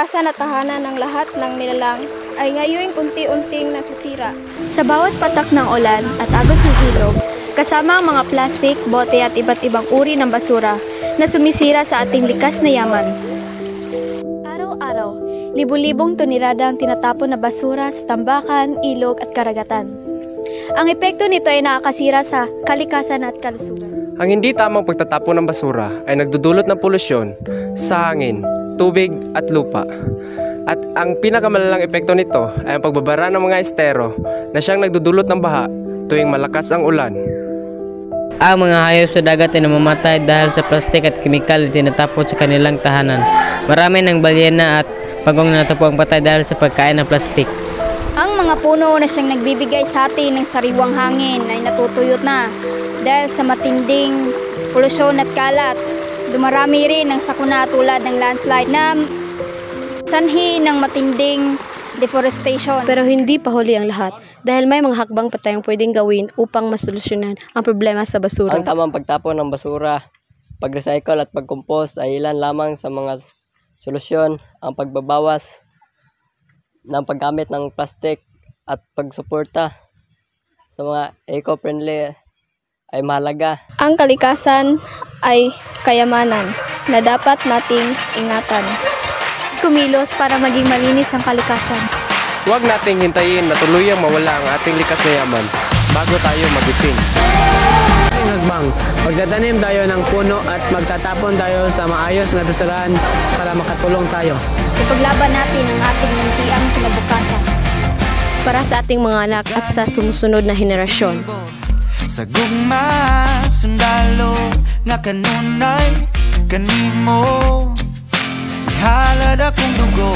kalikasan at tahanan ng lahat ng nilalang ay ngayon unti-unting nasisira. Sa bawat patak ng ulan at agos ng ilog, kasama ang mga plastik, bote at iba't ibang uri ng basura na sumisira sa ating likas na yaman. Araw-araw, libu-libong tonelada ang tinatapon na basura sa tambakan, ilog at karagatan. Ang epekto nito ay nakakasira sa kalikasan at kalusugan. Ang hindi tamang pagtatapon ng basura ay nagdudulot ng polusyon sa hangin, tubig at lupa. At ang pinakamalalang epekto nito ay ang pagbabara ng mga estero na siyang nagdudulot ng baha tuwing malakas ang ulan. Ang mga hayop sa dagat ay namamatay dahil sa plastik at kemikal na tinatapon sa kanilang tahanan. Marami ng balyena at pagong natapong patay dahil sa pagkain ng plastik. Ang mga puno na siyang nagbibigay sa atin ng sariwang hangin ay natutuyot na dahil sa matinding polusyon at kalat. Dumarami rin ang sakuna tulad ng landslide na sanhi ng matinding deforestation. Pero hindi pa huli ang lahat dahil may mga hakbang pa tayong pwedeng gawin upang masolusyonan ang problema sa basura. Ang tamang pagtapon ng basura, pag-recycle at pag-compost ay ilan lamang sa mga solusyon. Ang pagbabawas ng paggamit ng plastic at pagsuporta sa mga eco-friendly ay mahalaga. Ang kalikasan ay kayamanan na dapat nating ingatan. Kumilos para maging malinis ang kalikasan. Huwag nating hintayin na tuluyang mawala ang ating likas na yaman bago tayo magising. Hagbang, magtatanim tayo ng puno at magtatapon tayo sa maayos na basurahan para makatulong tayo. Ipaglaban natin ang ating muntiang kinabukasan Para sa ating mga anak at sa sumusunod na henerasyon. Sa gugma, sundalo nga kanunay kanimo, ihalad akong dugo,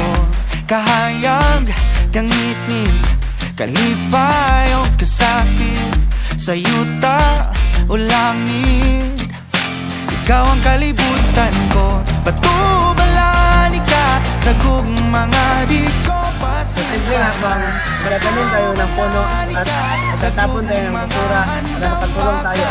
kahayag kangitid, kalipay o kasakit, sa yuta o langit. Ikaw ang kalibutan ko, patubalan ka sa gugma di ko pasay. Sa simpleng hakbang, magtatanim tayo ng puno at magtatapon tayo ng basura para makatulong tayo.